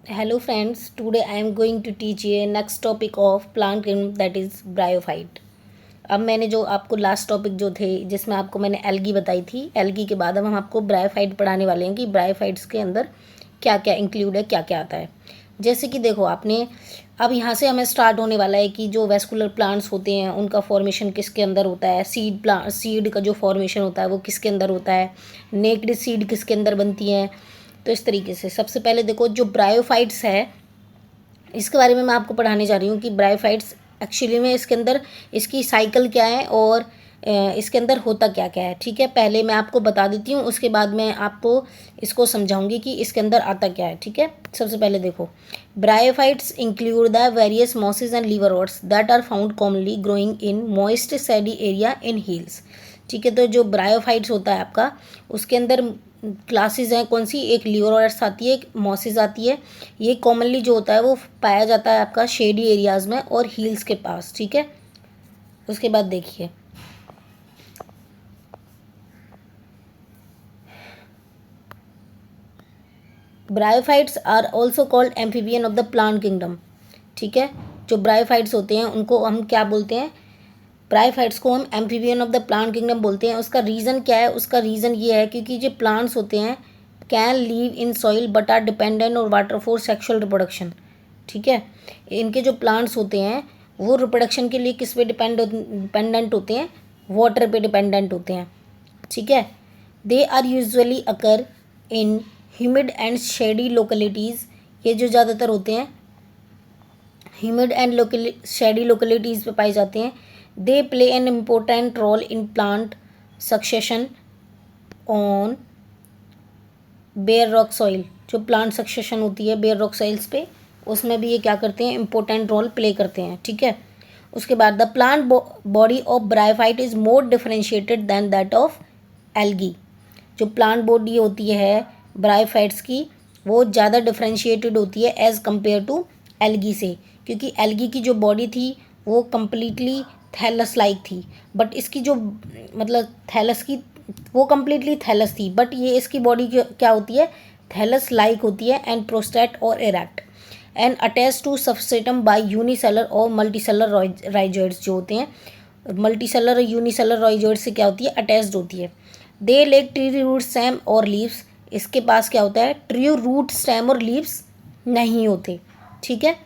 Hello friends, today I am going to teach you a next topic of plant kingdom that is bryophyte। अब मैंने जो आपको last topic जो थे जिसमें आपको मैंने एल्गी बताई थी, एल्गी के बाद अब हम आपको ब्रायोफाइट पढ़ाने वाले हैं कि ब्रायोफाइट्स के अंदर क्या क्या इंक्लूड है, क्या क्या आता है। जैसे कि देखो आपने अब यहाँ से हमें स्टार्ट होने वाला है कि जो वेस्कुलर प्लांट्स होते हैं उनका फॉर्मेशन किसके अंदर होता है, सीड का जो फॉर्मेशन होता है वो किसके अंदर होता है, नेक्ड सीड किसके अंदर बनती हैं। तो इस तरीके से सबसे पहले देखो जो ब्रायोफाइट्स है इसके बारे में मैं आपको पढ़ाने जा रही हूँ कि ब्रायोफाइट्स एक्चुअली में इसके अंदर इसकी साइकिल क्या है और इसके अंदर होता क्या क्या है। ठीक है, पहले मैं आपको बता देती हूँ, उसके बाद मैं आपको इसको समझाऊंगी कि इसके अंदर आता क्या है। ठीक है, सबसे पहले देखो bryophytes include the various mosses and liverworts that are found commonly growing in moist shady area in hills. ठीक है, तो जो ब्रायोफाइट्स होता है आपका उसके अंदर क्लासेस हैं कौन सी, एक लीवरवर्ट्स आती है, एक मॉसेस आती है। ये कॉमनली जो होता है वो पाया जाता है आपका शेडी एरियाज़ में और हील्स के पास। ठीक है, उसके बाद देखिए bryophytes are also called amphibian of the plant kingdom. ठीक है, जो ब्रायोफाइट्स होते हैं उनको हम क्या बोलते हैं, ब्रायोफाइट्स को हम amphibian of the plant kingdom बोलते हैं। उसका रीज़न क्या है, उसका रीज़न ये है क्योंकि जो प्लांट्स होते हैं can live in soil but are dependent on water for sexual reproduction. ठीक है, इनके जो प्लांट्स होते हैं वो रिप्रोडक्शन के लिए किस पे डिपेंडेंट होते हैं, वाटर पे डिपेंडेंट होते हैं। ठीक है, they are usually occur in humid and shady localities. ये जो ज़्यादातर होते हैं ह्यूमिड एंड शेडी लोकेलिटीज़ पे पाए जाते हैं। They play an important role in plant succession on bare rock soil. जो प्लांट सक्सेशन होती है बेयर रॉक सॉइल्स पे, उसमें भी ये क्या करते हैं, इम्पोर्टेंट रोल प्ले करते हैं। ठीक है, उसके बाद the plant body of bryophyte is more differentiated than that of algae. जो प्लांट बॉडी होती है ब्रायोफाइट्स की वो ज़्यादा डिफरेंशिएटेड होती है एज़ कम्पेयर टू एल्गी से, क्योंकि एल्गी की जो बॉडी थी वो कम्प्लीटली थैलस लाइक थी, बट इसकी जो मतलब थैलस की वो कम्प्लीटली थैलस थी, बट ये इसकी बॉडी क्या होती है, थैलस लाइक होती है and prostate or erect and attach to substratum by unicellular or multicellular rhizoids. जो होते हैं मल्टीसेलर और यूनिसेलर राइजोइड्स से क्या होती है, अटैच्ड होती है। They lack true root stem और लीव्स। इसके पास क्या होता है, ट्री रूट स्टेम और लीव्स नहीं होते। ठीक है,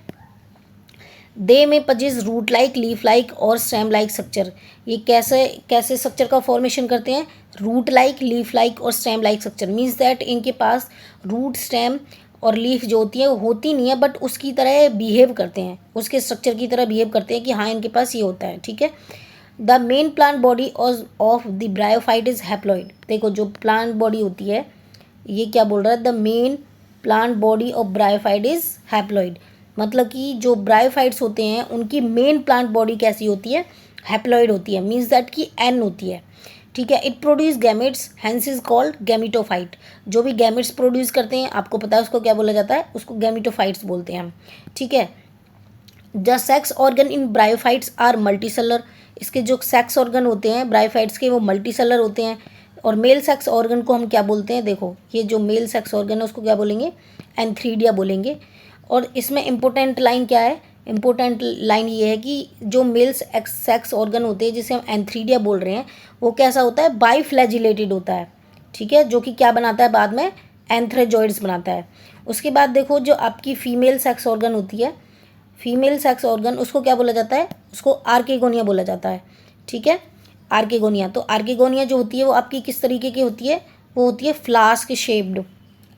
they may possess root like, leaf like और स्टेम लाइक स्ट्रक्चर। ये कैसे कैसे स्ट्रक्चर का फॉर्मेशन करते हैं, रूट लाइक, लीफ लाइक और stem like structure. Means that इनके पास रूट, स्टेम और लीफ जो होती है वो होती नहीं है, बट उसकी तरह बिहेव करते हैं, उसके स्ट्रक्चर की तरह बिहेव करते हैं कि हाँ इनके पास ये होता है। ठीक है, the main plant body of the bryophyte is haploid. देखो जो प्लांट बॉडी होती है ये क्या बोल रहा है, the main plant body of bryophyte is haploid. मतलब कि जो ब्रायोफाइट्स होते हैं उनकी मेन प्लांट बॉडी कैसी होती है, हैप्लॉइड होती है। मीन्स दैट कि एन होती है। ठीक है, it produce gametes hence is called gametophyte. जो भी गैमेट्स प्रोड्यूस करते हैं आपको पता है उसको क्या बोला जाता है, उसको गैमिटोफाइट्स बोलते हैं हम। ठीक है, the sex organ in bryophytes are multicellular. इसके जो सेक्स ऑर्गन होते हैं ब्रायोफाइट्स के वो मल्टीसेलर होते हैं। और मेल सेक्स ऑर्गन को हम क्या बोलते हैं, देखो ये जो मेल सेक्स ऑर्गन है उसको क्या बोलेंगे, एंथ्रीडिया बोलेंगे। और इसमें इम्पोर्टेंट लाइन क्या है, इम्पोर्टेंट लाइन ये है कि जो मेल सेक्स ऑर्गन होते हैं जिसे हम एंथ्रीडिया बोल रहे हैं वो कैसा होता है, बाईफ्लैजिलेटेड होता है। ठीक है, जो कि क्या बनाता है बाद में, एंथ्रेजॉइड्स बनाता है। उसके बाद देखो जो आपकी फीमेल सेक्स ऑर्गन होती है, फीमेल सेक्स ऑर्गन उसको क्या बोला जाता है, उसको आर्केगोनिया बोला जाता है। ठीक है, आर्केगोनिया। तो आर्केगोनिया जो होती है वो आपकी किस तरीके की होती है, वो होती है flask shaped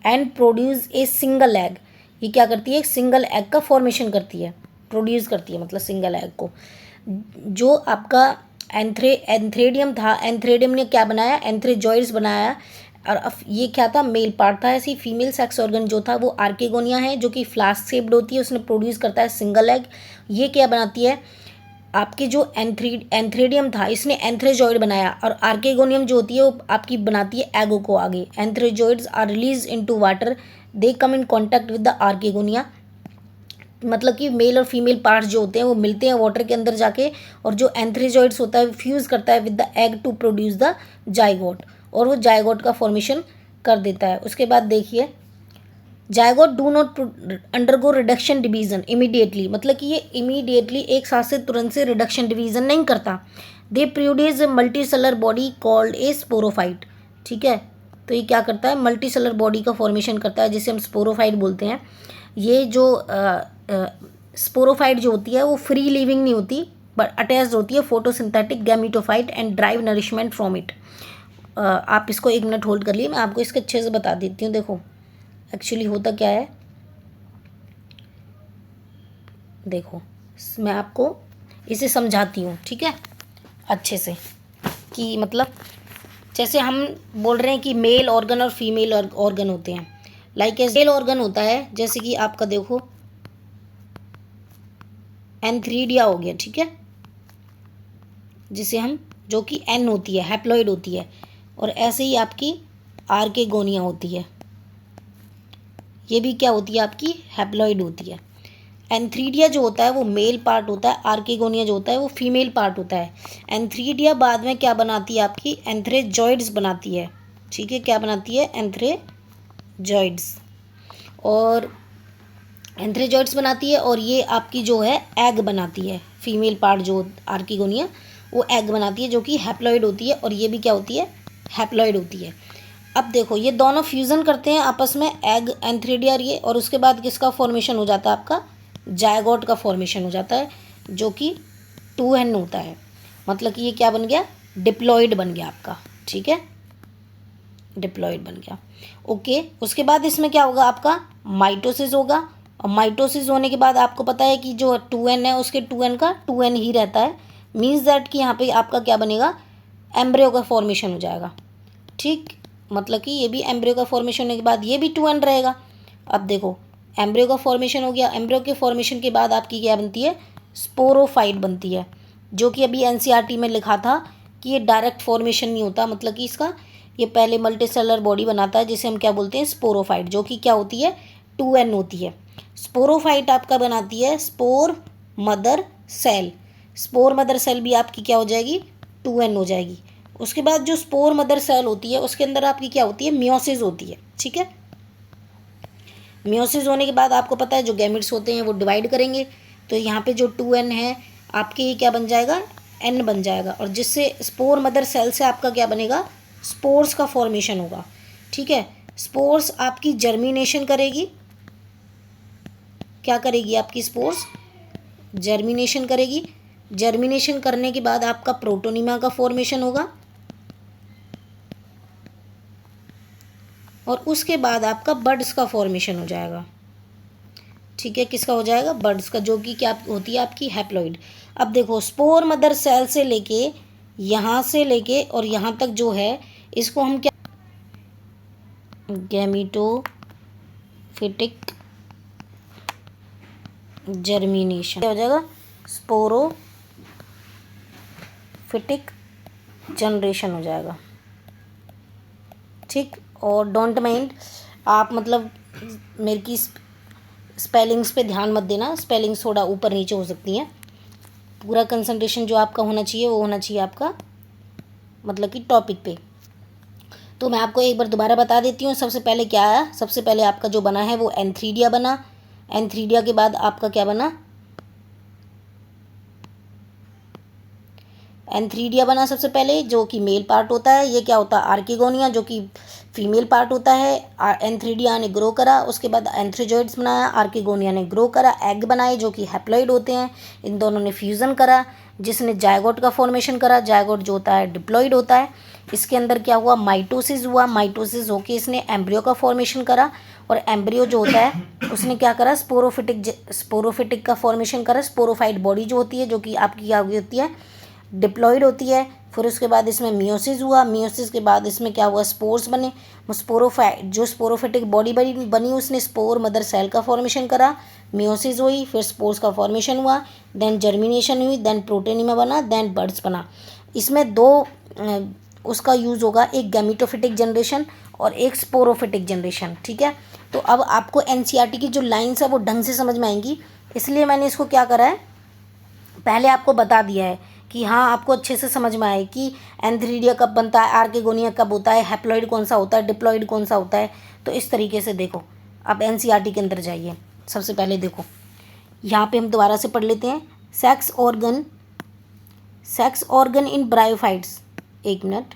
and produce a single egg. ये क्या करती है, एक सिंगल एग का फॉर्मेशन करती है, प्रोड्यूस करती है मतलब सिंगल एग को। जो आपका एंथ्रेडियम था, एंथ्रेडियम ने क्या बनाया, एंथ्रेजॉइड्स बनाया। और अब ये क्या था, मेल पार्ट था। ऐसी फीमेल सेक्स ऑर्गन जो था वो आर्केगोनिया है जो कि फ्लास्क शेप्ड होती है, उसने प्रोड्यूस करता है सिंगल एग। ये क्या बनाती है, आपके जो एंथ्रेडियम था इसने एंथ्रेजॉइड बनाया, और आर्केगोनियम जो होती है वो आपकी बनाती है एगो को आगे। Antherozoids are release into water, they come in contact with the archegonia. मतलब कि मेल और फीमेल पार्ट्स जो होते हैं वो मिलते हैं वाटर के अंदर जाके, और जो एंथ्रेजॉइड्स होता है फ्यूज़ करता है with the egg to produce the zygote, और वो जाइगोट का फॉर्मेशन कर देता है। उसके बाद देखिए zygote do not undergo reduction division immediately, मतलब कि ये इमीडिएटली एक साथ से तुरंत से रिडक्शन डिवीजन नहीं करता। They produce a multicellular body called a sporophyte. ठीक है, तो ये क्या करता है, मल्टीसेलर बॉडी का फॉर्मेशन करता है जिसे हम स्पोरोफाइट बोलते हैं। ये जो स्पोरोफाइट जो होती है वो फ्री लिविंग नहीं होती बट अटैच्ड होती है photosynthetic gametophyte and drive nourishment from it. आप इसको 1 मिनट होल्ड कर लिए, मैं आपको इसके अच्छे से बता देती हूँ। देखो एक्चुअली होता क्या है, देखो मैं आपको इसे समझाती हूँ, ठीक है, अच्छे से, कि मतलब जैसे हम बोल रहे हैं कि मेल ऑर्गन और फीमेल ऑर्गन होते हैं। लाइक मेल ऑर्गन होता है जैसे कि आपका देखो एंथ्रीडिया हो गया, ठीक है, जिसे हम, जो कि एन होती है, हैप्लॉइड होती है, और ऐसे ही आपकी आर्केगोनिया होती है, ये भी क्या होती है आपकी, हैप्लॉइड होती है। एंथ्रीडिया जो होता है वो मेल पार्ट होता है, आर्केगोनिया जो होता है वो फीमेल पार्ट होता है। एंथ्रीडिया बाद में क्या बनाती है आपकी, एंथ्रेजॉइड्स बनाती है, ठीक है, क्या बनाती है, एंथ्रेजॉइड्स, और एंथ्रेजॉइड्स बनाती है, और ये आपकी जो है एग बनाती है। फीमेल पार्ट जो आर्केगोनिया वो एग बनाती है जो कि हैप्लॉइड होती है, और ये भी क्या होती है, हैप्लॉइड होती है। अब देखो ये दोनों फ्यूज़न करते हैं आपस में, एग एंथ्रीडिया ये, और उसके बाद किसका फॉर्मेशन हो जाता है आपका, जायगोट का फॉर्मेशन हो जाता है जो कि 2n होता है। मतलब कि ये क्या बन गया, डिप्लॉइड बन गया आपका, ठीक है, डिप्लॉइड बन गया। ओके, उसके बाद इसमें क्या होगा आपका, माइटोसिस होगा, और माइटोसिस होने के बाद आपको पता है कि जो 2n है उसके 2n का 2n ही रहता है। मीन्स दैट कि यहाँ पे आपका क्या बनेगा, एम्ब्रियो का फॉर्मेशन हो जाएगा, ठीक, मतलब कि ये भी एम्ब्रियो का फॉर्मेशन होने के बाद ये भी 2n रहेगा। अब देखो एम्ब्रियो का फॉर्मेशन हो गया, एम्ब्रियो के फॉर्मेशन के बाद आपकी क्या बनती है, स्पोरोफाइट बनती है, जो कि अभी एनसीईआरटी में लिखा था कि ये डायरेक्ट फॉर्मेशन नहीं होता, मतलब कि इसका ये पहले मल्टीसेलर बॉडी बनाता है जिसे हम क्या बोलते हैं, स्पोरोफाइट, जो कि क्या होती है, 2n होती है। स्पोरोफाइट आपका बनाती है spore mother cell, spore mother cell भी आपकी क्या हो जाएगी, 2n हो जाएगी। उसके बाद जो स्पोर मदर सेल होती है उसके अंदर आपकी क्या होती है, मियोसिस होती है, ठीक है। मियोसिस होने के बाद आपको पता है जो गैमेट्स होते हैं वो डिवाइड करेंगे, तो यहाँ पे जो 2n है आपके ये क्या बन जाएगा, n बन जाएगा, और जिससे स्पोर मदर सेल से आपका क्या बनेगा, स्पोर्स का फॉर्मेशन होगा, ठीक है। स्पोर्स आपकी जर्मिनेशन करेगी, क्या करेगी आपकी स्पोर्स, जर्मिनेशन करेगी। जर्मिनेशन करने के बाद आपका प्रोटोनिमा का फॉर्मेशन होगा, और उसके बाद आपका बड्स का फॉर्मेशन हो जाएगा, ठीक है, किसका हो जाएगा, बड्स का, जो कि क्या होती है आपकी हैप्लॉइड। अब देखो स्पोर मदर सेल से लेके यहाँ से लेके और यहाँ तक जो है इसको हम क्या, गैमेटोफिटिक जर्मिनेशन हो जाएगा, स्पोरोफिटिक जनरेशन हो जाएगा, ठीक। और डोंट माइंड, आप मतलब मेरे की स्पेलिंग्स पे ध्यान मत देना, स्पेलिंग्स थोड़ा ऊपर नीचे हो सकती हैं। पूरा कंसंट्रेशन जो आपका होना चाहिए वो होना चाहिए आपका मतलब कि टॉपिक पे। तो मैं आपको एक बार दोबारा बता देती हूँ। सबसे पहले क्या आया, सबसे पहले आपका जो बना है वो एंथ्रीडिया बना। एंथ्रीडिया के बाद आपका क्या बना, एंथ्रीडिया बना सबसे पहले, जो कि मेल पार्ट होता है। ये क्या होता है, आर्किगोनिया, जो कि फीमेल पार्ट होता है। एंथ्रीडिया ने ग्रो करा, उसके बाद एंथ्रोजॉइड्स बनाया, आर्किगोनिया ने ग्रो करा, एग बनाए जो कि हैप्लॉइड होते हैं। इन दोनों ने फ्यूज़न करा जिसने जायगोट का फॉर्मेशन करा। जायगोट जो होता है डिप्लॉइड होता है। इसके अंदर क्या हुआ, माइटोसिस हुआ। माइटोसिस होके इसने एम्ब्रियो का फॉर्मेशन करा, और एम्ब्रियो जो होता है उसने क्या करा, स्पोरोफिटिक का फॉर्मेशन करा। स्पोरोफाइट बॉडी जो होती है, जो कि आपकी क्या होती है, डिप्लॉइड होती है। फिर उसके बाद इसमें मियोसिस हुआ। मियोसिस के बाद इसमें क्या हुआ, स्पोर्स बने। जो स्पोरोफिटिक बॉडी बनी उसने स्पोर मदर सेल का फॉर्मेशन करा। मियोसिस हुई, फिर स्पोर्स का फॉर्मेशन हुआ, देन जर्मिनेशन हुई, देन प्रोटेनिमा बना, देन बड्स बना। इसमें दो उसका यूज़ होगा, एक गैमेटोफिटिक जनरेशन और एक स्पोरोफिटिक जनरेशन, ठीक है। तो अब आपको एनसीईआरटी की जो लाइन्स है वो ढंग से समझ में आएंगी, इसलिए मैंने इसको क्या करा है, पहले आपको बता दिया है कि हाँ आपको अच्छे से समझ में आए कि एंथ्रीडिया कब बनता है, आर्किगोनिया कब होता है, हैप्लॉइड कौन सा होता है, डिप्लॉइड कौन सा होता है। तो इस तरीके से देखो आप एनसीईआरटी के अंदर जाइए। सबसे पहले देखो यहाँ पे हम दोबारा से पढ़ लेते हैं। सेक्स ऑर्गन इन ब्रायोफाइट्स, एक मिनट,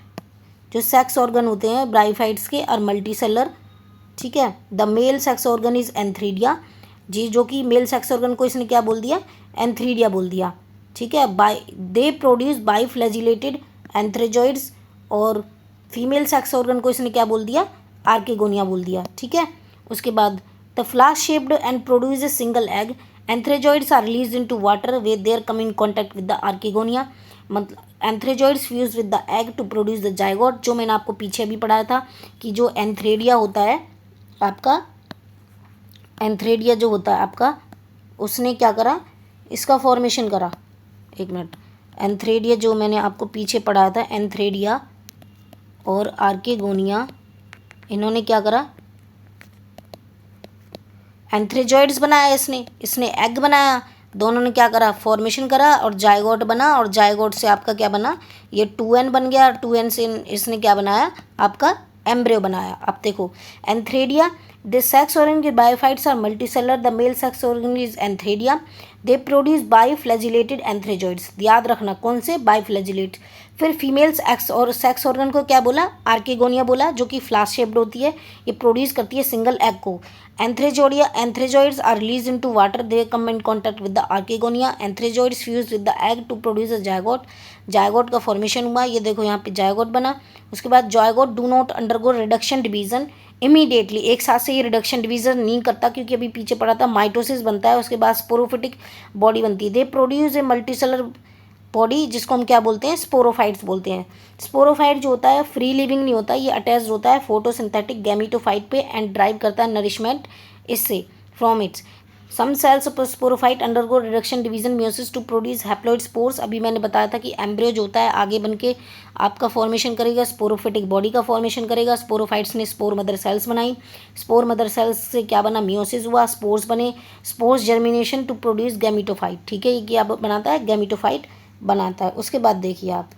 जो सेक्स ऑर्गन होते हैं ब्रायोफाइट्स के और मल्टी सेलर, ठीक है। The male sex organ is antheridia, जी जो कि मेल सेक्स ऑर्गन को इसने क्या बोल दिया, एंथ्रीडिया बोल दिया, ठीक है। By they produce biflagellated antherozoids, और फीमेल सेक्स ऑर्गन को इसने क्या बोल दिया, आर्केगोनिया बोल दिया, ठीक है। उसके बाद the flask shaped and produce a single egg, antherozoids are release into water where there come in contact with the archegonia, मतलब antherozoids fuse with the egg to produce the zygote, जो मैंने आपको पीछे भी पढ़ाया था कि जो एंथ्रेडिया होता है आपका, एंथ्रेडिया जो होता है आपका, उसने क्या करा, इसका फॉर्मेशन करा, एक मिनट, एंथ्रेडिया जो मैंने आपको पीछे पढ़ाया था, एंथ्रेडिया और आर्केगोनिया, इन्होंने क्या करा, एंथ्रेजॉइड्स बनाया इसने एग बनाया, दोनों ने क्या करा, फॉर्मेशन करा और जाइगोट बना, और जाइगोट से आपका क्या बना, ये 2n बन गया, और 2n से इसने क्या बनाया, आपका एम्ब्रियो बनाया। अब देखो एंथ्रेडिया, द सेक्स ऑर्गन के bryophytes are multicellular, the male sex organ is antheridia, they produce biflagellated antherozoids, याद रखना कौन से, बायोफ्लैजिलेट। फिर फीमेल्स एक्स और सेक्स ऑर्गन को क्या बोला, आर्केगोनिया बोला, जो कि फ्लास्क शेप्ड होती है, ये प्रोड्यूस करती है सिंगल एग को। Antherozoids are release into water, they come in contact with the archegonia, antherozoids fuse with the egg to produce a zygote, zygote का फॉर्मेशन हुआ, ये देखो यहाँ पे जायगोट बना। उसके बाद zygote do not undergo reduction division immediately, एक साथ से ये रिडक्शन डिवीजन नहीं करता, क्योंकि अभी पीछे पढ़ा था माइटोसिस बनता है, उसके बाद स्पोरोफिटिक बॉडी बनती है। They produce a multicellular body, जिसको हम क्या बोलते हैं, स्पोरोफाइट्स बोलते हैं। स्पोरोफाइट जो होता है फ्री लिविंग नहीं होता, ये अटैच्ड होता है फोटोसिंथेटिक गैमीटोफाइट पे एंड ड्राइव करता है नरिशमेंट इससे, from its. Some cells of sporophyte undergo reduction division meiosis to produce haploid spores, अभी मैंने बताया था कि एम्ब्रियो जो होता है आगे बन के आपका फॉर्मेशन करेगा, स्पोरोफिटिक बॉडी का फॉर्मेशन करेगा। स्पोरोफाइट्स ने स्पोर मदर सेल्स बनाई, स्पोर मदर सेल्स से क्या बना, मियोसिस हुआ, स्पोर्स बने, spores germination to produce gametophyte, ठीक है, ये क्या बनाता है, गैमीटोफाइट बनाता है। उसके बाद देखिए आप,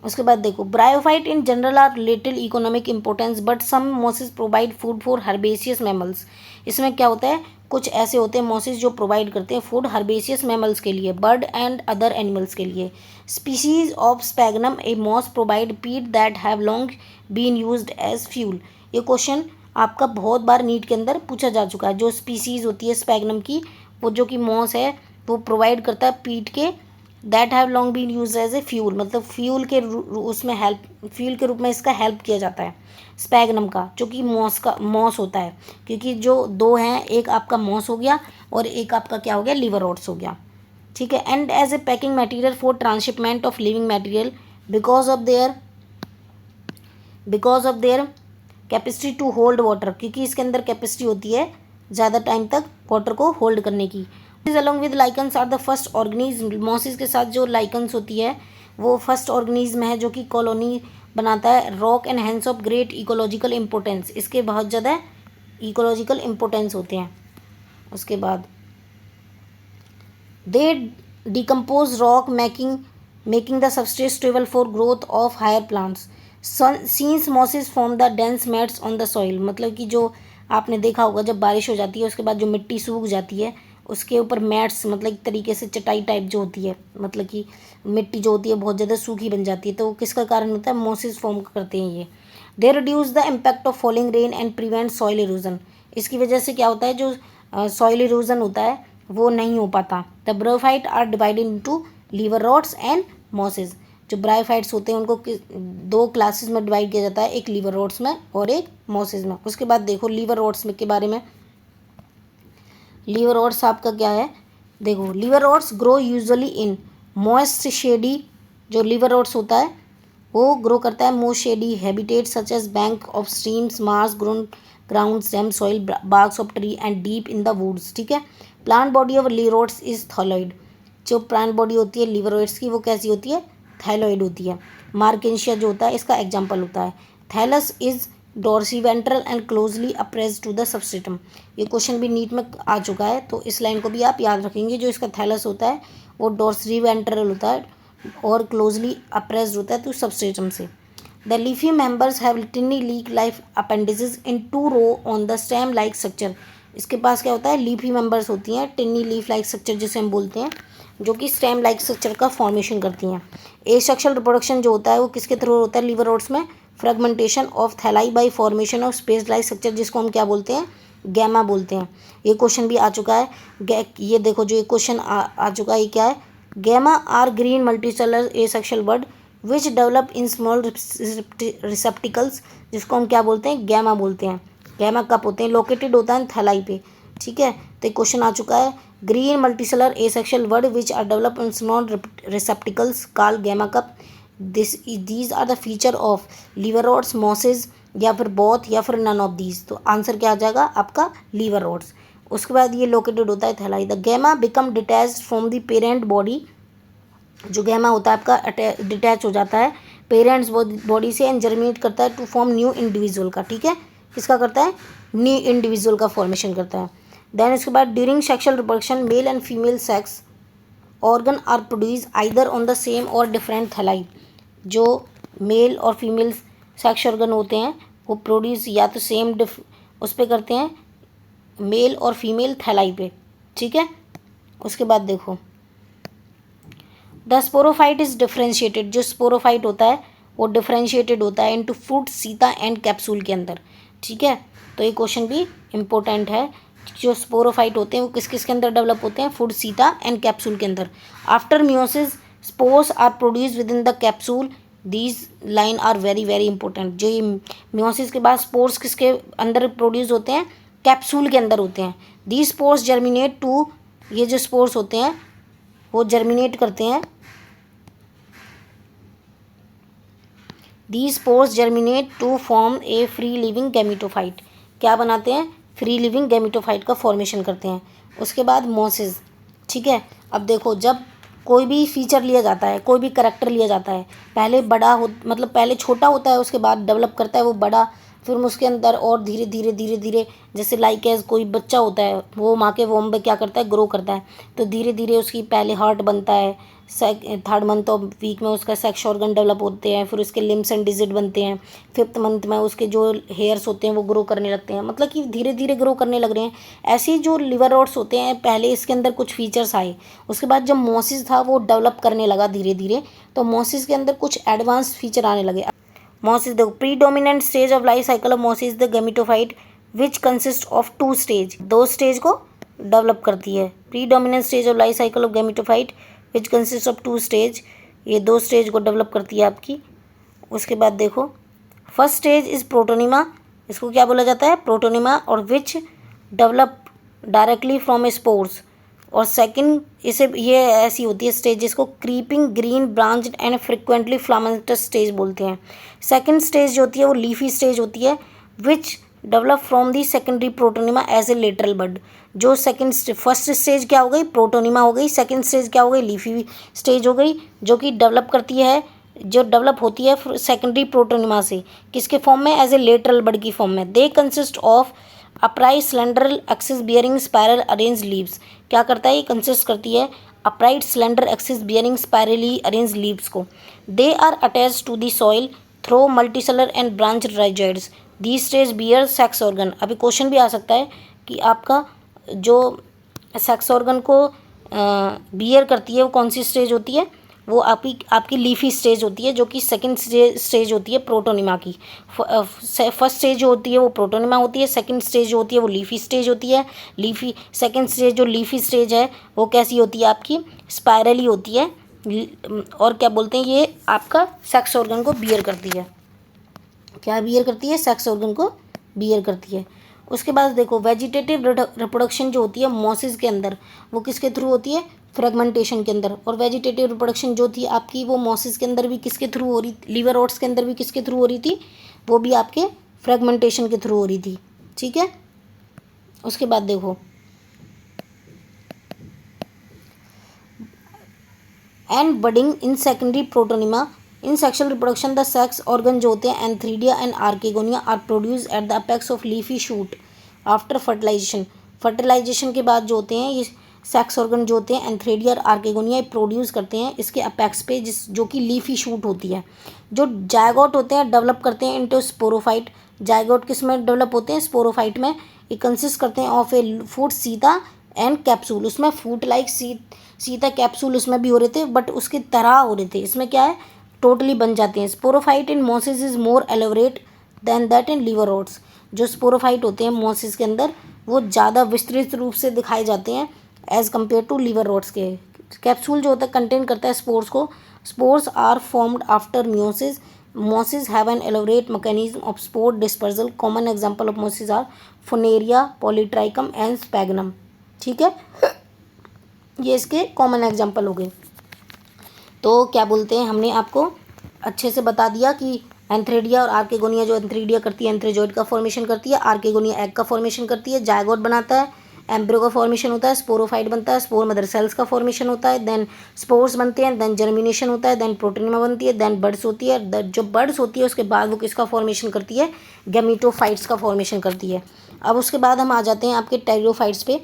उसके बाद देखो bryophyte in general are little economic importance but some mosses provide food for herbaceous mammals, इसमें क्या होता है, कुछ ऐसे होते हैं मॉसेस जो प्रोवाइड करते हैं फूड हर्बेसियस मैमल्स के लिए, बर्ड एंड अदर एनिमल्स के लिए। Species of sphagnum a moss provide peat that have long been used as fuel, ये क्वेश्चन आपका बहुत बार नीट के अंदर पूछा जा चुका है। जो स्पीसीज होती है स्पैगनम की, वो जो कि मॉस है, वो प्रोवाइड करता है पीट के, that have long been used as a fuel, मतलब फ्यूल के उसमें हेल्प, फ्यूल के रूप में इसका हेल्प किया जाता है स्पैगनम का, जो कि मॉस होता है, क्योंकि जो दो हैं, एक आपका मॉस हो गया और एक आपका क्या हो गया, लिवर ओट्स हो गया, ठीक है। And as a packing material for transshipment of living material because of their capacity to hold water, क्योंकि इसके अंदर कैपेसिटी होती है ज़्यादा टाइम तक वाटर को होल्ड करने की। Along with lichens are the first organism, mosses के साथ जो लाइकन्स होती है वो फर्स्ट ऑर्गेनिज्म है जो कि कॉलोनी बनाता है। Rock and hands of great ecological importance, इसके बहुत ज़्यादा इकोलॉजिकल इंपॉर्टेंस होते हैं। उसके बाद they decompose rock making the substrate stable for growth of higher plants. Since mosses form the dense mats on the soil, मतलब कि जो आपने देखा होगा जब बारिश हो जाती है उसके बाद जो मिट्टी सूख जाती है उसके ऊपर मैट्स, मतलब एक तरीके से चटाई टाइप जो होती है, मतलब कि मिट्टी जो होती है बहुत ज़्यादा सूखी बन जाती है, तो किसका कारण होता है, मॉसिस फॉर्म करते हैं ये। They reduce the impact of falling rain and prevent soil erosion, इसकी वजह से क्या होता है, जो सॉइल इरोजन होता है वो नहीं हो पाता। The bryophyte are divided into liverworts and mosses, जो ब्रायोफाइट्स होते हैं उनको दो क्लासेस में डिवाइड किया जाता है, एक लीवर रॉड्स में और एक मॉसिस में। उसके बाद देखो लीवर रॉड्स में के बारे में, लीवर रॉड्स आपका क्या है, देखो liverworts grow usually in moist shady, जो लीवर रॉड्स होता है वो ग्रो करता है most shady habitat such as bank of streams, marsh ground stem soil, barks of tree and deep in the woods, ठीक है। Plant body of liverworts is thalloid, जो plant body होती है लीवर रॉड्स की वो कैसी होती है, थायलॉइड होती है। मार्केंशिया जो होता है इसका एग्जाम्पल होता है। Thallus is dorsiventral and closely appressed to the substratum, ये क्वेश्चन भी नीट में आ चुका है, तो इस लाइन को भी आप याद रखेंगे। जो इसका थैलस होता है वो डोर्सीवेंट्रल होता है और क्लोजली अप्रेस्ड होता है तो सबस्ट्रेटम से। The leafy members have tiny leaf like appendages in 2 row on the stem like structure. इसके पास क्या होता है, लीफी मेंबर्स होती हैं, टिनी लीफ लाइक स्ट्रक्चर जिसे हम बोलते हैं, जो कि स्टेम लाइक स्ट्रक्चर का फॉर्मेशन करती हैं। एसेक्सुअल रिप्रोडक्शन जो होता है वो किसके थ्रू होता है, लिवर रोड्स में fragmentation of thalli by formation of space like structure, जिसको हम क्या बोलते हैं, गैमा बोलते हैं। ये क्वेश्चन भी आ चुका है, ये देखो जो ये क्वेश्चन आ चुका है, ये क्या है, gemmae are green multicellular asexual bud which develop in small receptacles, जिसको हम क्या बोलते हैं, गैमा बोलते हैं। गैमा कप होते हैं, लोकेटेड होता है थैलाई पे, ठीक है। तो एक क्वेश्चन आ चुका है, green multicellular asexual bud which are develop in small receptacles called gemma cup, these are the feature of liverworts, mosses, या फिर बोथ, या फिर नन ऑफ दीज। तो आंसर क्या आ जाएगा आपका, लीवर रोड्स। उसके बाद ये लोकेटेड होता है thalli. The gemma become detached from the parent body, जो गैमा होता है आपका डिटैच हो जाता है पेरेंट्स बॉडी से एंड जर्मिनेट करता है टू फॉर्म न्यू इंडिविजुअल का, ठीक है, किसका करता है, न्यू इंडिविजुअल का फॉर्मेशन करता है। देन इसके बाद during sexual reproduction male and female sex organ are produce either on the same और डिफरेंट थैलाई। जो मेल और फीमेल सेक्स ऑर्गन होते हैं वो प्रोड्यूस या तो सेम उस पर करते हैं, मेल और फीमेल थैलाई पे, ठीक है। उसके बाद देखो द स्पोरोफाइट इज डिफ्रेंशिएटेड, जो स्पोरोफाइट होता है वो डिफ्रेंशिएटेड होता है into fruit, Sita and capsule के अंदर, ठीक है। तो ये क्वेश्चन भी इम्पोर्टेंट है, जो स्पोरोफाइट होते हैं वो किस किस के अंदर डेवलप होते हैं, फ्रूट, सीता एंड कैप्सूल के अंदर। After meiosis spores are produce with in the capsule, these line are very very important. जो ये मियोसिस के बाद स्पोर्स किसके अंदर प्रोड्यूस होते हैं, कैप्सूल के अंदर होते हैं। दीज स्पोर्स जर्मिनेट टू, ये जो स्पोर्स होते हैं वो जर्मिनेट करते हैं, these spores germinate to form a free living gametophyte, क्या बनाते हैं, फ्री लिविंग गैमेटोफाइट का फॉर्मेशन करते हैं। उसके बाद मोसिस, ठीक है। अब देखो जब कोई भी फीचर लिया जाता है, कोई भी करैक्टर लिया जाता है, पहले बड़ा हो मतलब पहले छोटा होता है, उसके बाद डेवलप करता है वो बड़ा, फिर उसके अंदर और धीरे धीरे धीरे धीरे, जैसे लाइक एज कोई बच्चा होता है वो माँ के वोम में क्या करता है, ग्रो करता है। तो धीरे धीरे उसकी पहले हार्ट बनता है, थर्ड मंथ ऑफ वीक में उसका सेक्स ऑर्गन डेवलप होते हैं, फिर उसके लिम्स एंड डिजिट बनते हैं, फिफ्थ मंथ में उसके जो हेयर्स होते हैं वो ग्रो करने लगते हैं, मतलब कि धीरे धीरे ग्रो करने लग रहे हैं। ऐसे ही जो लिवर रोड्स होते हैं पहले इसके अंदर कुछ फीचर्स आए, उसके बाद जब मोसिस था वो डेवलप करने लगा धीरे धीरे, तो मोसिस के अंदर कुछ एडवांस फीचर आने लगे। मोसिस देखो, predominant stage of life cycle of mosses the gametophyte which consist of 2 stage, 2 stage को डेवलप करती है। Predominant stage of life cycle of gametophyte which consist of 2 stage, ये 2 स्टेज को डेवलप करती है आपकी। उसके बाद देखो फर्स्ट स्टेज इज़ प्रोटोनिमा, इसको क्या बोला जाता है, प्रोटोनिमा, और which develop directly from spores. और सेकंड इसे ये ऐसी होती है स्टेज जिसको creeping green branched and frequently filamentous stage बोलते हैं। सेकंड स्टेज जो होती है वो लीफी स्टेज होती है which develop from the secondary protonema as a lateral bud. जो फर्स्ट स्टेज क्या हो गई, प्रोटोनिमा हो गई, सेकंड स्टेज क्या हो गई, लीफी स्टेज हो गई, जो कि डेवलप करती है, जो डेवलप होती है सेकेंडरी प्रोटोनिमा से, किसके फॉर्म में, एज ए लेटरल बड की फॉर्म में। They consist of upright slender axis bearing spiral arrange leaves, क्या करता है, ये कंसिस्ट करती है upright slender axis bearing spirally arrange leaves को। They are attach to the soil through multicellular and branch rhizoids, the stage bear sex organ. अभी question भी आ सकता है कि आपका जो सेक्स ऑर्गन को बियर करती है वो कौन सी स्टेज होती है, वो आपकी लीफी स्टेज होती है, जो कि सेकंड स्टेज होती है प्रोटोनिमा की। फर्स्ट स्टेज जो होती है वो प्रोटोनिमा होती है, सेकंड स्टेज जो होती है वो लीफी स्टेज होती है। लीफी सेकंड स्टेज जो लीफी स्टेज है वो कैसी होती है आपकी, स्पायरली होती है, और क्या बोलते हैं, ये आपका सेक्स ऑर्गन को बियर करती है। क्या बियर करती है, सेक्स ऑर्गन को बियर करती है। उसके बाद देखो वेजिटेटिव रिप्रोडक्शन जो होती है मोसिस के अंदर वो किसके थ्रू होती है, फ्रेगमेंटेशन के अंदर। और वेजिटेटिव रिप्रोडक्शन जो थी आपकी वो मोसिस के अंदर भी किसके थ्रू हो रही, लिवर रोड्स के अंदर भी किसके थ्रू हो रही थी, वो भी आपके फ्रेगमेंटेशन के थ्रू हो रही थी, ठीक है। उसके बाद देखो and budding in secondary protonema in sexual reproduction the sex organ जो होते हैं antheridia and archegonia are produce at the apex of leafy shoot after fertilization. Fertilization के बाद जो होते हैं ये सेक्स ऑर्गन जो होते हैं एंथ्रेडिया और आर्केगोनिया प्रोड्यूस करते हैं इसके अपेक्स पे, जो कि लीफी शूट होती है। जो जायगोट होते हैं डेवलप करते हैं इनटू स्पोरोफाइट। जायगोट किस में डेवलप होते हैं? स्पोरोफाइट में। ये कंसिस्ट करते हैं of A food Sita and capsule. उसमें फूड लाइक सीता कैप्सूल उसमें भी हो रहे थे, बट उसकी तरह हो रहे थे। इसमें क्या है, टोटली बन जाते हैं। Sporophyte in mosses is more elaborate than that in liverworts. जो स्पोरोफाइट होते हैं मोसिस के अंदर वो ज़्यादा विस्तृत रूप से दिखाए जाते हैं as compare to liverworts के। कैप्सूल जो होता है कंटेन करता है स्पोर्स को। Spores are formed after meiosis. Mosses have an elaborate mechanism of spore dispersal. Common example of mosses are funaria, polytrichum and sphagnum. ठीक है, ये इसके कॉमन एग्जाम्पल हो गए। तो क्या बोलते हैं, हमने आपको अच्छे से बता दिया कि एंथ्रेडिया और आर्केगोनिया, जो एंथ्रेडिया करती है एंथ्रेजोइड का फॉर्मेशन करती है, आर्केगोनिया एग का फॉर्मेशन करती है, जायगोट बनाता है, एम्ब्रियो का फॉर्मेशन होता है, स्पोरोफाइट बनता है, स्पोर मदर सेल्स का फॉर्मेशन होता है, देन स्पोर्स बनते हैं, देन जर्मिनेशन होता है, देन प्रोटीनमा बनती है, देन बर्ड्स होती है। जो बर्ड्स होती है उसके बाद वो किसका फॉर्मेशन करती है? गैमीटोफाइट्स का फॉर्मेशन करती है। अब उसके बाद हम आ जाते हैं आपके टाइरोफाइट्स पे।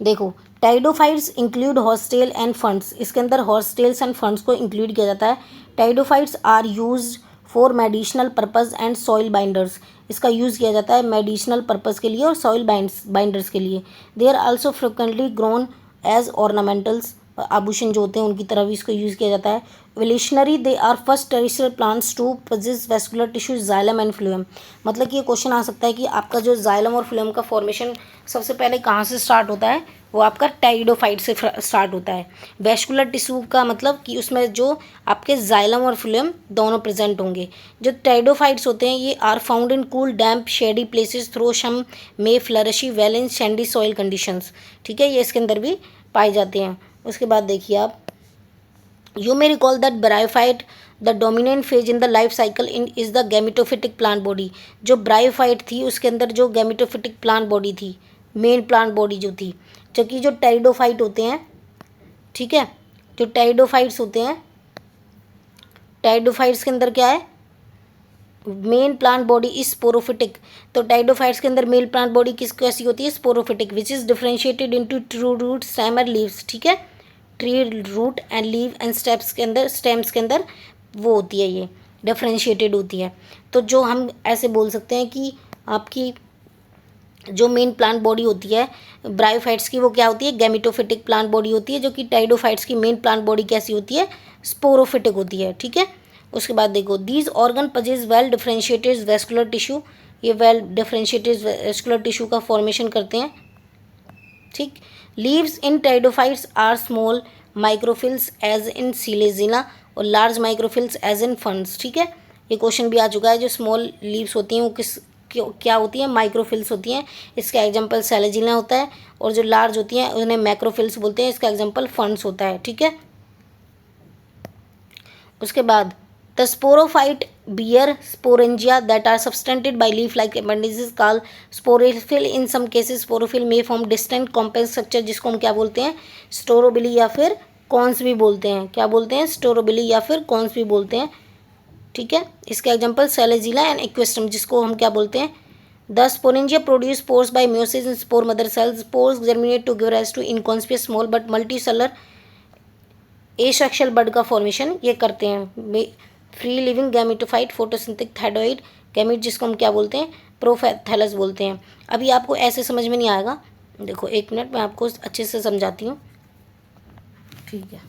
देखो, pteridophytes include horsetail and ferns. इसके अंदर हॉर्सटेल्स एंड फंड्स को इंक्लूड किया जाता है। Pteridophytes are used for medicinal purpose and soil binders. इसका यूज़ किया जाता है मेडिसिनल पर्पस के लिए और सॉइल बाइंडर्स के लिए। They are also frequently grown as ornamentals. आभूषण जो होते हैं उनकी तरह भी इसको यूज़ किया जाता है। Evolutionary they are first terrestrial plants to possess vascular tissue xylem and phloem. मतलब कि ये क्वेश्चन आ सकता है कि आपका जो जाइलम और फ्लूएम का फॉर्मेशन सबसे पहले कहाँ से स्टार्ट होता है? वो आपका टाइडोफाइट से स्टार्ट होता है। वेस्कुलर टिश्यू का मतलब कि उसमें जो आपके जाइलम और फ्लूएम दोनों प्रेजेंट होंगे। जो टाइडोफाइट्स होते हैं ये are found in cool damp shady places though some may flourish well in sandy soil conditions. ठीक है, ये इसके अंदर भी पाए जाते हैं। उसके बाद देखिए आप, you may recall that bryophyte the dominant phase in the life cycle in is the gametophytic plant body. जो ब्रायोफाइट थी उसके अंदर जो गैमिटोफिटिक प्लांट बॉडी थी, मेन प्लांट बॉडी जो थी, जबकि जो टेरिडोफाइट होते हैं, ठीक है, जो टेरिडोफाइट्स होते हैं, टेरिडोफाइट्स के अंदर क्या है? Main plant body is sporophytic. तो टाइडोफाइट्स के अंदर मेल प्लांट बॉडी कैसी होती है? Sporophytic, which is differentiated into true root, stem and leaves. ठीक है, true root and leave and stems के अंदर वो होती है, ये डिफरेंशिएटेड होती है। तो जो हम ऐसे बोल सकते हैं कि आपकी जो मेन प्लांट बॉडी होती है ब्रायोफाइट्स की, वो क्या होती है? गैमिटोफिटिक प्लांट बॉडी होती है। जो कि टाइडोफाइट्स की मेन प्लांट बॉडी कैसी होती है? स्पोरोफिटिक होती है। ठीक है, उसके बाद देखो, these organ possess well differentiated vascular tissue. ये वेल डिफरेंशिएटेड वेस्कुलर टिश्यू का फॉर्मेशन करते हैं। ठीक, leaves in pteridophytes are small microphylls as in selaginella और large microphylls as in ferns. ठीक है, ये क्वेश्चन भी आ चुका है। जो स्मॉल लीव्स होती हैं वो क्या होती हैं? माइक्रोफिल्स होती हैं। इसका एग्जांपल सेलेजिना होता है। और जो लार्ज होती हैं उन्हें मैक्रोफिल्स बोलते हैं। इसका एग्जांपल फंड्स होता है। ठीक है, उसके बाद the sporophyte bear sporangia that are subtended by leaf like appendages called sporophyll. In some cases sporophyll may form distinct compact structure, जिसको हम क्या बोलते हैं? स्टोरोबिली या फिर कॉन्स भी बोलते हैं। क्या बोलते हैं? स्टोरोबिली या फिर कॉन्स भी बोलते हैं। ठीक है, इसका एग्जांपल सेलेजिला एंड एक्वेस्ट्रम, जिसको हम क्या बोलते हैं? The sporangia produce spores by meiosis in spore mother cells. Spores germinate to give rise to inconspicuous small but multicellular asexual bud का फॉर्मेशन ये करते हैं। Free living gametophyte photosynthetic thalloid gamete, जिसको हम क्या बोलते हैं? प्रोथैलस बोलते हैं। अभी आपको ऐसे समझ में नहीं आएगा, देखो एक मिनट मैं आपको अच्छे से समझाती हूँ। ठीक है,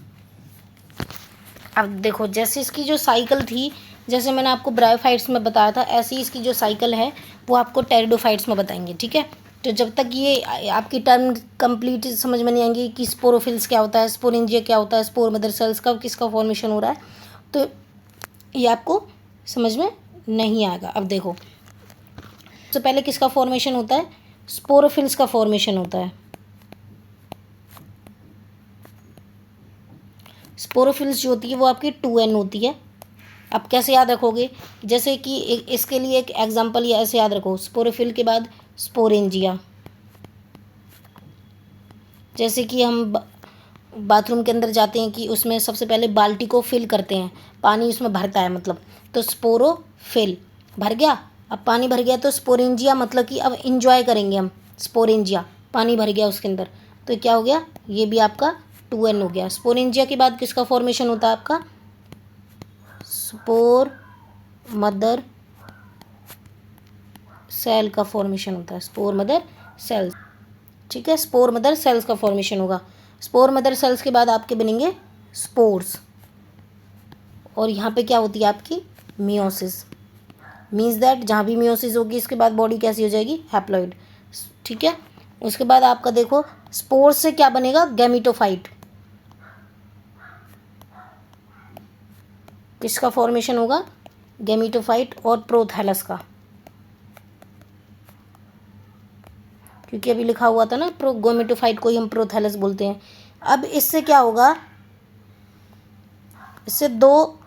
अब देखो, जैसे इसकी जो साइकिल थी, जैसे मैंने आपको ब्रायोफाइट्स में बताया था, ऐसे ही इसकी जो साइकिल है वो आपको टेरिडोफाइट्स में बताएंगे। ठीक है, तो जब तक ये आपकी टर्म कंप्लीट समझ में नहीं आएंगी कि स्पोरोफिल्स क्या होता है, स्पोरेंजिया क्या होता है, स्पोर मदर सेल्स का किसका फॉर्मेशन हो रहा है, तो ये आपको समझ में नहीं आएगा। अब देखो, सबसे पहले किसका फॉर्मेशन होता है? स्पोरोफिल्स का फॉर्मेशन होता है। स्पोरोफिल्स जो होती है वो आपकी 2n होती है। अब कैसे याद रखोगे? जैसे कि इसके लिए एक एग्जांपल ये ऐसे याद रखो, स्पोरोफिल के बाद स्पोरेंजिया। जैसे कि हम बाथरूम के अंदर जाते हैं कि उसमें सबसे पहले बाल्टी को फिल करते हैं, पानी उसमें भरता है मतलब, तो स्पोरोफिल भर गया। अब पानी भर गया तो स्पोरेंजिया, मतलब कि अब इंजॉय करेंगे हम। स्पोरेंजिया पानी भर गया उसके अंदर, तो क्या हो गया, ये भी आपका 2n हो गया। स्पोरेंजिया के बाद किसका फॉर्मेशन होता है आपका, स्पोर मदर सेल का फॉर्मेशन होता है, स्पोर मदर सेल्स। ठीक है, स्पोर मदर सेल्स का फॉर्मेशन होगा। स्पोर मदर सेल्स के बाद आपके बनेंगे स्पोर्स, और यहाँ पे क्या होती है आपकी मियोसिस। मीन्स दैट जहाँ भी मियोसिस होगी इसके बाद बॉडी कैसी हो जाएगी, हैप्लॉइड। ठीक है, उसके बाद आपका देखो स्पोर्स से क्या बनेगा, गैमिटोफाइट। किसका फॉर्मेशन होगा, गैमिटोफाइट और प्रोथैलस का, क्योंकि अभी लिखा हुआ था ना गैमेटोफाइट को ही हम प्रोथैलस बोलते हैं। अब इससे क्या होगा, इससे दो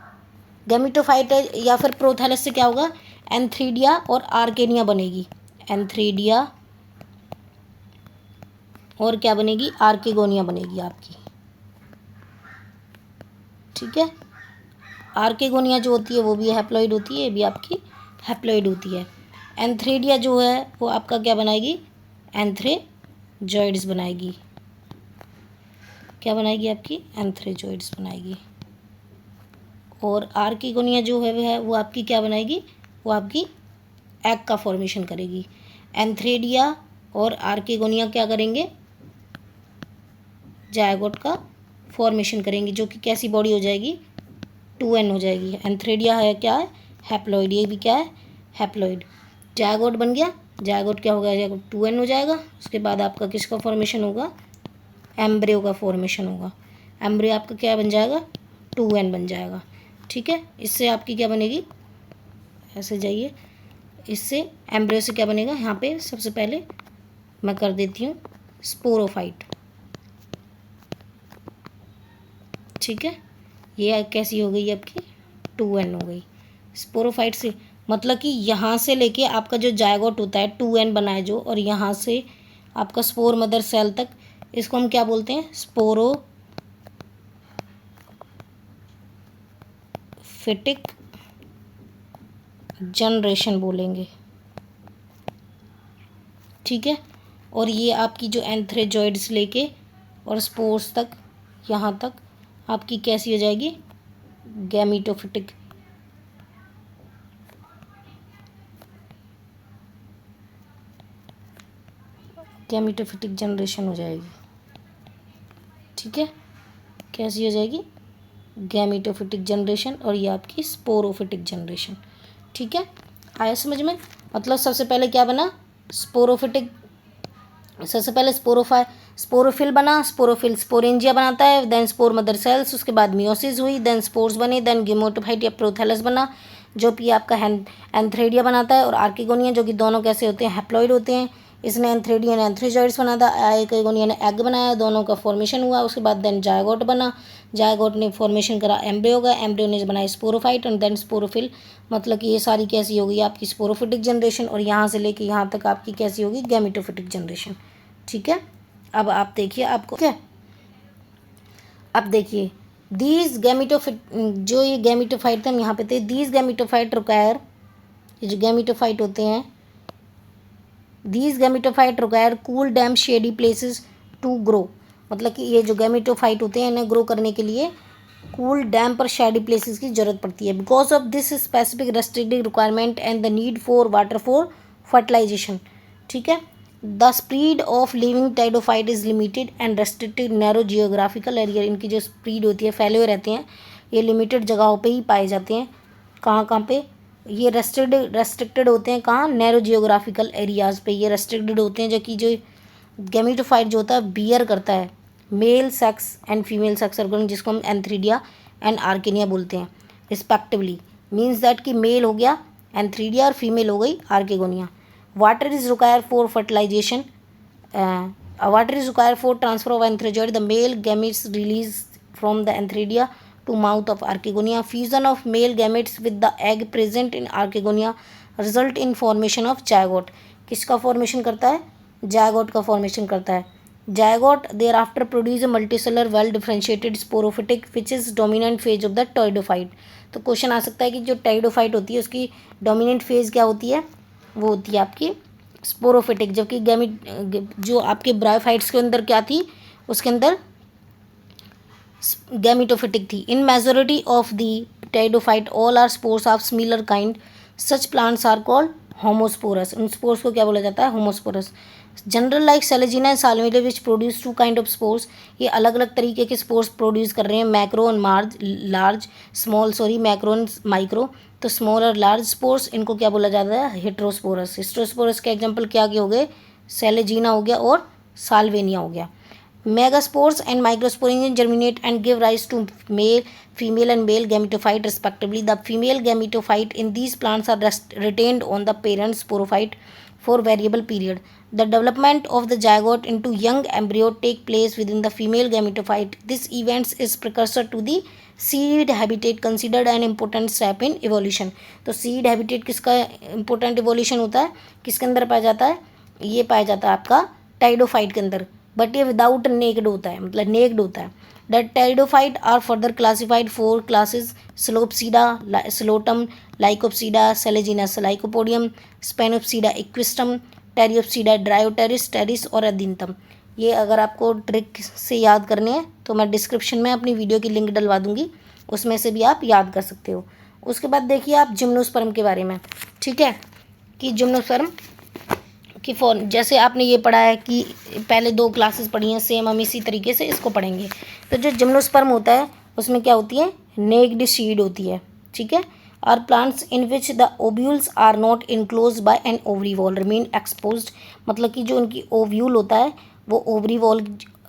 गैमेटोफाइट या फिर प्रोथैलस से क्या होगा, एंथ्रीडिया और आर्केनिया बनेगी। एंथ्रीडिया और क्या बनेगी, आर्केगोनिया बनेगी आपकी। ठीक है, आर्केगोनिया जो होती है वो भी हैप्लॉइड होती है, ये भी आपकी हैप्लॉइड होती है। एंथ्रीडिया जो है वो आपका क्या बनाएगी, एंथ्रेजॉइड्स बनाएगी। क्या बनाएगी आपकी, एंथ्रेजॉइड्स बनाएगी। और आर्केगोनिया जो है वो आपकी क्या बनाएगी, वो आपकी एग का फॉर्मेशन करेगी। एंथ्रेडिया और आर्केगोनिया क्या करेंगे, जायगोट का फॉर्मेशन करेंगे, जो कि कैसी बॉडी हो जाएगी, 2n हो जाएगी। एंथ्रेडिया है क्या है, हैप्लॉइड, ये भी क्या है, हैप्लॉइड। जायगोट बन गया, जायगोट क्या होगा, जायगोट 2n हो जाएगा। उसके बाद आपका किसका फॉर्मेशन होगा, एम्ब्रियो का फॉर्मेशन होगा। एम्ब्रियो आपका क्या बन जाएगा, 2n बन जाएगा। ठीक है, इससे आपकी क्या बनेगी, ऐसे जाइए, इससे एम्ब्रियो से क्या बनेगा, यहाँ पे सबसे पहले मैं कर देती हूँ स्पोरोफाइट। ठीक है, ये कैसी हो गई आपकी, 2n हो गई। स्पोरोफाइट से मतलब कि यहाँ से लेके आपका जो जायगोट होता है 2n बना है जो, और यहाँ से आपका स्पोर मदर सेल तक, इसको हम क्या बोलते हैं, स्पोरोफिटिक जनरेशन बोलेंगे। ठीक है, और ये आपकी जो एंथ्रेजॉइड्स लेके और स्पोर्स तक, यहाँ तक आपकी कैसी हो जाएगी, गैमिटोफिटिक गैमिटोफिटिक जनरेशन हो जाएगी। ठीक है, कैसी हो जाएगी, गैमिटोफिटिक जनरेशन, और ये आपकी स्पोरोफिटिक जनरेशन। ठीक है, आया समझ में। मतलब सबसे पहले क्या बना, स्पोरोफिटिक, सबसे पहले स्पोरोफिल बना, स्पोरोफिल स्पोरेंजिया बनाता है, देन स्पोर मदर सेल्स, उसके बाद मियोसिस हुई, देन स्पोर्स बने, देन गेमेटोफाइट या प्रोथैलस बना, जो भी आपका एंथ्रेडिया बनाता है, और आर्किगोनिया, जो कि दोनों कैसे होते हैं, हैप्लॉइड होते हैं। इसने एंथ्रेडिया ने एंथ्रेजॉइड्स बना था, आर्किगोनिया ने एग बनाया, दोनों का फॉर्मेशन हुआ। उसके बाद देन जायगोट बना, जायगोट ने फॉर्मेशन करा एम्ब्रियो का, एम्ब्रियो ने बनाया स्पोरोफाइट, और देन स्पोरोफिल। मतलब कि ये सारी कैसी होगी आपकी स्पोरोफिटिक जनरेशन, और यहाँ से लेके यहाँ तक आपकी कैसी होगी, गैमिटोफिटिक जनरेशन। ठीक है, अब आप देखिए आपको क्या, अब देखिए दीज गैमिटोफिट, जो ये गैमिटोफाइट थे हम यहाँ पे थे, दीज गैमिटोफाइट रिक्वायर, ये जो गैमिटोफाइट होते हैं, these gametophyte require cool damp shady places to grow. मतलब कि ये जो गैमिटोफाइट होते हैं इन्हें ग्रो करने के लिए कूल डैम पर शेडी प्लेसेस की जरूरत पड़ती है। Because of this specific restricted requirement and the need for water for fertilization. ठीक है, the spread of living pteridophyte is limited and restricted narrow geographical area. इनकी जो स्प्रीड होती है, फैले हुए रहते हैं, ये लिमिटेड जगहों पे ही पाए जाते हैं। कहाँ पे ये रेस्ट्रिक्टेड होते हैं, कहाँ, नैरो जियोग्राफिकल एरियाज़ पे ये रेस्ट्रिक्टेड होते हैं। जो कि जो गैमेटोफाइट जो होता है बियर करता है male sex and female sex organ, जिसको हम एंथ्रीडिया एंड आर्केनिया बोलते हैं रिस्पेक्टिवली। मीन्स दैट कि मेल हो गया एंथ्रीडिया और फीमेल हो गई archegonia. Water is require for fertilization, water is require for transfer of antherozoid, the male gametes release from the antheridia to mouth of archegonia. Fusion of male gametes with the egg present in archegonia result in formation of zygote. किसका formation करता है, zygote का formation करता है। Zygote thereafter produce a multicellular well differentiated sporophytic which is dominant phase of the pteridophyte. तो question आ सकता है कि जो टाइडोफाइट होती है उसकी डोमिनेंट फेज क्या होती है, वो होती है आपकी स्पोरोफिटिक, जबकि जो आपके ब्रायोफाइट्स के अंदर क्या थी, उसके अंदर गैमिटोफिटिक थी. In majority of the pteridophyte all are spores of similar kind. Such plants are called homosporous. उन स्पोर्स को क्या बोला जाता है, homosporous. Genera like selaginella and salvinia which produce two kind of spores. ये अलग अलग तरीके के स्पोर्स प्रोड्यूस कर रहे हैं, macro and large small, sorry macro and micro. तो स्मॉल और लार्ज स्पोर्स, इनको क्या बोला जाता है, हेट्रोस्पोरस. हेट्रोस्पोरस के एग्जाम्पल क्या हो गए, सेलेजिना हो गया और साल्वेनिया हो गया. Megaspores and microspores germinate and give rise to female and male gametophyte respectively. The female gametophyte in these plants are retained on the parent sporophyte for variable period. The development of the zygote into young embryo take place within the female gametophyte. This event is precursor to the seed habitat, considered an important step in evolution. तो seed habitat किसका important evolution होता है, किसके अंदर पाया जाता है, ये पाया जाता है आपका टाइडोफाइट के अंदर. बट ये विदाउट नेक्ड होता है, मतलब नेक्ड होता है. The pteridophyte are further classified 4 classes: psilopsida, psilotum, lycopsida, selaginella, lycopodium, sphenopsida, equisetum, pteropsida, dryopteris, pteris और अदिंतम. ये अगर आपको ट्रिक से याद करने हैं तो मैं डिस्क्रिप्शन में अपनी वीडियो की लिंक डलवा दूंगी, उसमें से भी आप याद कर सकते हो. उसके बाद देखिए आप जिम्नोस्पर्म के बारे में, ठीक है, कि जिम्नोस्पर्म कि जैसे आपने ये पढ़ा है कि पहले 2 क्लासेस पढ़ी हैं, सेम हम इसी तरीके से इसको पढ़ेंगे. तो जो जिम्नोस्पर्म होता है उसमें क्या होती है, नेक्ड सीड होती है, ठीक है. Are plants in which the ovules are not enclose by an ovary wall remain exposed. मतलब कि जो उनकी ओव्यूल होता है वो ओवरी वॉल,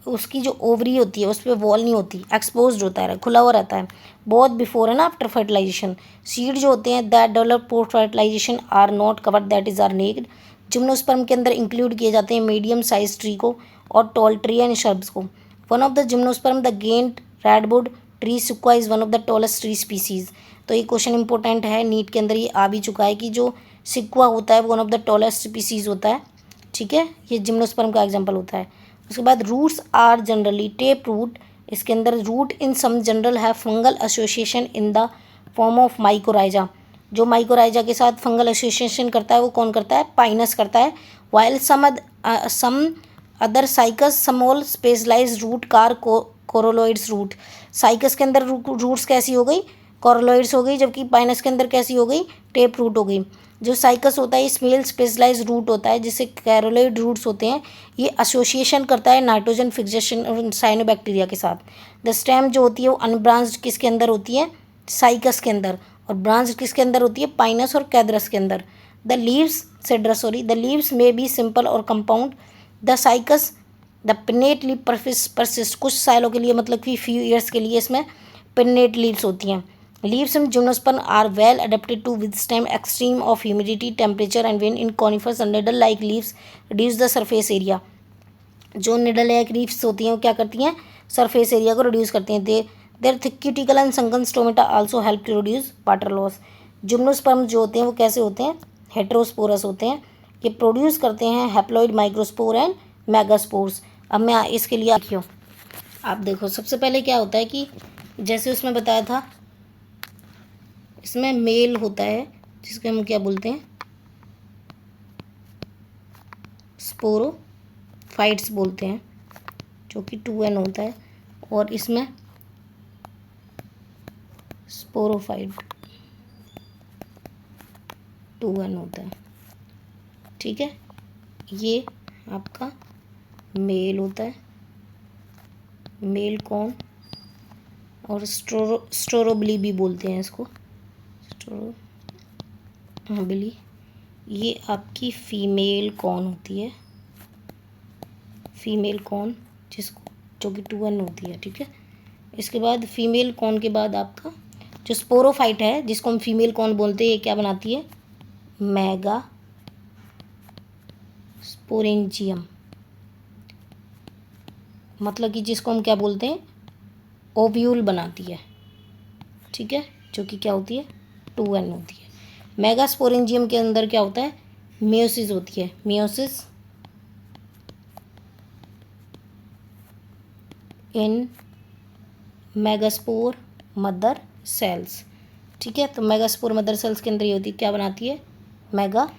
उसकी जो ओवरी होती है उस पर वॉल नहीं होती, एक्सपोज्ड होता है, खुला हुआ रहता है. Both before and after fertilisation. Seed जो होते हैं that develop post fertilisation are not covered, that is are naked. Gymnosperm के अंदर इंक्लूड किए जाते हैं मीडियम साइज ट्री को और टॉल ट्री एंड शर्ब्स को. One of the gymnosperm the giant redwood tree sequoia is one of the tallest tree species. तो ये क्वेश्चन इंपॉर्टेंट है, नीट के अंदर ये आ भी चुका है कि जो सिक्वा होता है वो one of the tallest species होता है, ठीक है. ये जिम्नोस्पर्म का एग्जाम्पल होता है. उसके बाद roots are generally tap root. इसके अंदर रूट इन सम जनरल है fungal association in the form of mycorrhiza. जो माइकोराइजा के साथ फंगल एसोसिएशन करता है वो कौन करता है, पाइनस करता है. While some other cycas small specialize root car coralloids root. Cycas के अंदर रूट्स कैसी हो गई, कोरोलॉइड्स हो गई, जबकि पाइनस के अंदर कैसी हो गई, टेप रूट हो गई. जो साइकस होता है स्मेल स्पेशलाइज रूट होता है, जिससे कैरोलॉइड रूट्स होते हैं, ये एसोसिएशन करता है नाइट्रोजन फिक्सेशन और साइनोबैक्टीरिया के साथ. द स्टेम जो होती है वो अनब्रांच्ड किसके अंदर होती है, साइकस के अंदर, और ब्रांच किसके अंदर होती है, पाइनस और कैदरस के अंदर. The leaves cedrus, sorry, the leaves में बी सिंपल और compound. The cycas the pennate leave persist. कुछ सालों के लिए, मतलब कि फ्यू ईयर्स के लिए इसमें पिन्नेट लीव्स होती हैं. Leaves in gymnosperm are well adapted to withstand extreme of humidity, temperature and wind. In conifers and needle like leaves reduce the surface area. जो निडल लाइक लीव्स होती हैं वो क्या करती हैं, सरफेस एरिया को रिड्यूस करती हैं. Their thick cuticle and sunken stomata also help to reduce water loss. Gymnosperm जो होते हैं वो कैसे होते हैं, हेट्रोस्पोरस होते हैं. ये प्रोड्यूस करते हैं हैप्लॉइड माइक्रोस्पोर एंड मेगास्पोर्स. अब मैं इसके लिए देखियो, आप देखो सबसे पहले क्या होता है कि जैसे उसमें बताया था, इसमें मेल होता है जिसको हम क्या बोलते हैं, स्पोरोफाइट्स बोलते हैं, जो कि 2n होता है. और इसमें स्पोरोफाइट 2n होता है, ठीक है. ये आपका मेल होता है, मेल कौन, और स्टोरोबली भी बोलते हैं इसको, स्टोरोबली. ये आपकी फीमेल कौन होती है, फीमेल कौन जिसको, जो कि 2n होती है, ठीक है. इसके बाद फीमेल कौन के बाद आपका जो स्पोरोफाइट है, जिसको हम फीमेल कौन बोलते हैं, ये क्या बनाती है, मेगा स्पोरेंजियम. मतलब कि जिसको हम क्या बोलते हैं, ओव्यूल बनाती है, ठीक है, जो कि क्या होती है, 2n होती है. मेगा स्पोरेंजियम के अंदर क्या होता है, मियोसिस होती है, मियोसिस इन मेगास्पोर मदर सेल्स, ठीक है. तो मेगास्पोर मदर सेल्स के अंदर ये होती है, क्या बनाती है, मेगा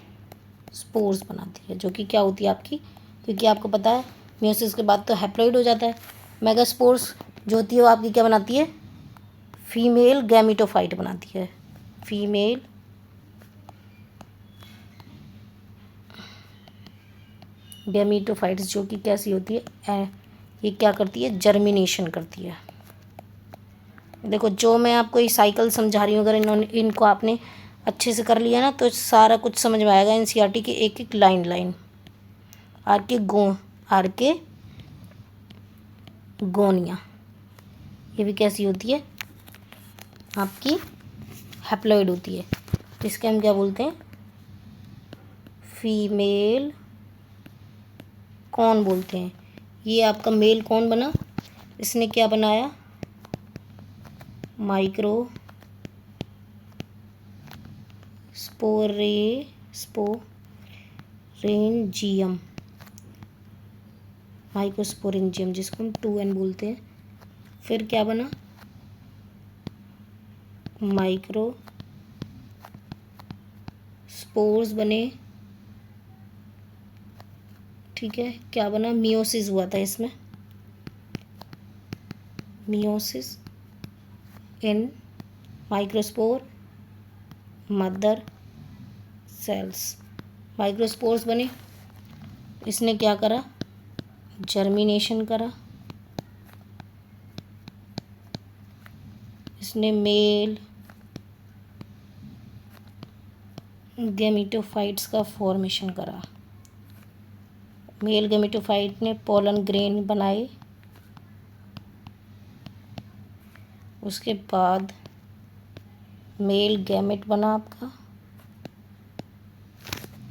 स्पोर्स बनाती है, जो कि क्या होती है आपकी, क्योंकि आपको पता है मियोसिस के बाद तो हैप्लॉइड हो जाता है। मेगास्पोर्स जो होती है वो आपकी क्या बनाती है, फीमेल गैमेटोफाइट बनाती है, फीमेल गैमेटोफाइट्स, जो कि कैसी होती है, ये क्या करती है, जर्मिनेशन करती है। देखो जो मैं आपको ये साइकिल समझा रही हूँ, अगर इनको आपने अच्छे से कर लिया ना तो सारा कुछ समझ में आएगा। एनसीईआरटी की एक एक लाइन आर के गोनिया, ये भी कैसी होती है आपकी, हैप्लॉइड होती है। तो इसके हम क्या बोलते हैं, फीमेल कौन बोलते हैं। ये आपका मेल कौन बना, इसने क्या बनाया, माइक्रो स्पोरेंजियम, माइक्रोस्पोरेंजियम जिसको हम 2N बोलते हैं। फिर क्या बना, माइक्रो स्पोर्स बने, ठीक है। क्या बना, मियोसिस हुआ था इसमें, मियोसिस इन माइक्रोस्पोर मदर सेल्स, माइक्रोस्पोर्स बने। इसने क्या करा, जर्मिनेशन करा, इसने मेल गैमेटोफाइट्स का फॉर्मेशन करा, मेल गैमेटोफाइट ने पोलन ग्रेन बनाए। उसके बाद मेल गैमेट बना आपका,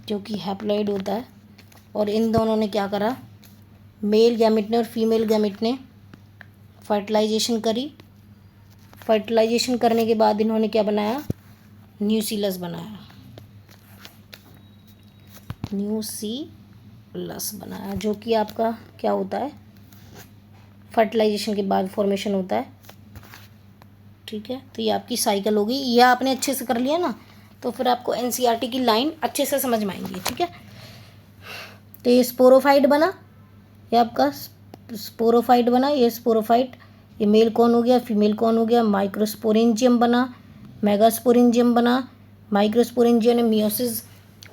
जो कि हैप्लॉइड होता है। और इन दोनों ने क्या करा, मेल गैमेट ने और फीमेल गैमेट ने फर्टिलाइजेशन करी। फर्टिलाइजेशन करने के बाद इन्होंने क्या बनाया, न्यूसीलस बनाया, न्यूसीलस बनाया, जो कि आपका क्या होता है, फर्टिलाइजेशन के बाद फॉर्मेशन होता है, ठीक है। तो ये आपकी साइकिल होगी। ये आपने अच्छे से कर लिया ना तो फिर आपको एनसीईआरटी की लाइन अच्छे से समझ में आएंगी, ठीक है। तो ये स्पोरोफाइट बना, ये आपका स्पोरोफाइट बना, ये स्पोरोफाइट, ये मेल कौन हो गया, फीमेल कौन हो गया, माइक्रोस्पोरेंजियम बना, मेगास्पोरेंजियम बना। माइक्रोस्पोरेंजियम में मियोसिस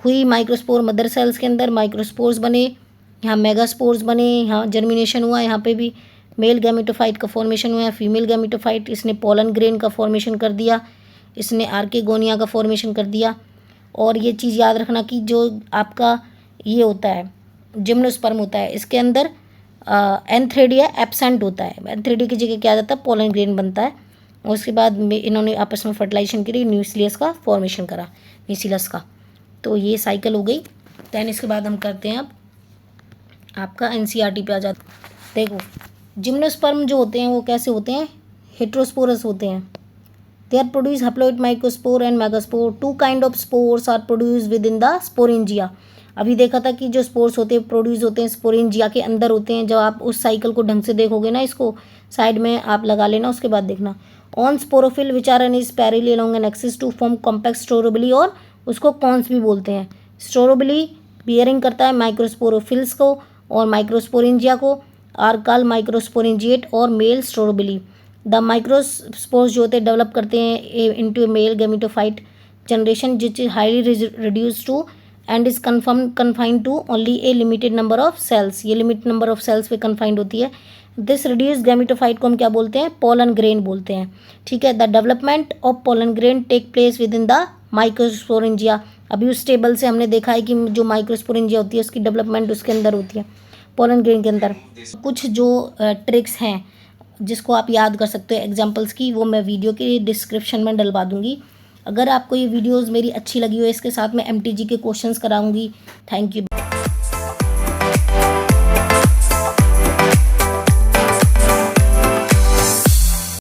हुई, माइक्रोस्पोर मदर सेल्स के अंदर माइक्रोस्पोर्स बने, यहाँ मेगास्पोर्स बने, यहाँ जर्मिनेशन हुआ, यहाँ पे भी मेल गैमेटोफाइट का फॉर्मेशन हुआ है, फीमेल गैमेटोफाइट, इसने पोलन ग्रेन का फॉर्मेशन कर दिया, इसने आर्केगोनिया का फॉर्मेशन कर दिया। और ये चीज़ याद रखना कि जो आपका ये होता है जिम्नोस्पर्म होता है, इसके अंदर एंथ्रेडिया एब्सेंट होता है, एंथ्रेडिया की जगह क्या आ जाता है, पोलन ग्रेन बनता है। और उसके बाद इन्होंने आपस में फर्टिलाइजेशन करी, न्यूक्लियस का फॉर्मेशन करा, न्यूक्लियस का। तो ये साइकिल हो गई। दैन इसके बाद हम करते हैं अब आपका एनसीईआरटी पे आ जाता। देखो जिम्नोस्पर्म जो होते हैं वो कैसे होते हैं, हेट्रोस्पोरस होते हैं। They are produce haploid microspore and megaspore, 2 kind of spores are produce with in द स्पोरेंजिया। अभी देखा था कि जो स्पोर्स होते हैं प्रोड्यूस होते हैं स्पोरेंजिया के अंदर होते हैं। जब आप उस साइकिल को ढंग से देखोगे ना, इसको साइड में आप लगा लेना, उसके बाद देखना on sporophyll which are an is parallel along an axis to form compact strobili, और उसको कॉन्स भी बोलते हैं। स्टोरोबिली बियरिंग करता है माइक्रोस्पोरोफिल्स को और माइक्रोस्पोरेंजिया को, आर कॉल्ड माइक्रोस्पोरेंजिएट और मेल स्टोरोबिली। द माइक्रोस्पोर्स जो होते हैं डेवलप करते हैं into male gametophyte generation which is highly reduce to and is confined to only a limited number of cells. ये लिमिटेड नंबर ऑफ सेल्स पे confined होती है। दिस रिड्यूस गैमेटोफाइट को हम क्या बोलते हैं, पोलन ग्रेन बोलते हैं, ठीक है। The development of pollen grain take place within इन द माइक्रोस्पोरेंजिया। अभी उस टेबल से हमने देखा है कि जो माइक्रोस्पोरेंजिया होती है उसकी डेवलपमेंट उसके अंदर होती है, पोलन ग्रेन के अंदर। कुछ जो ट्रिक्स हैं जिसको आप याद कर सकते हो एग्जांपल्स की, वो मैं वीडियो के डिस्क्रिप्शन में डलवा दूंगी। अगर आपको ये वीडियोस मेरी अच्छी लगी हो, इसके साथ मैं एमटीजी के क्वेश्चंस कराऊंगी। Thank you.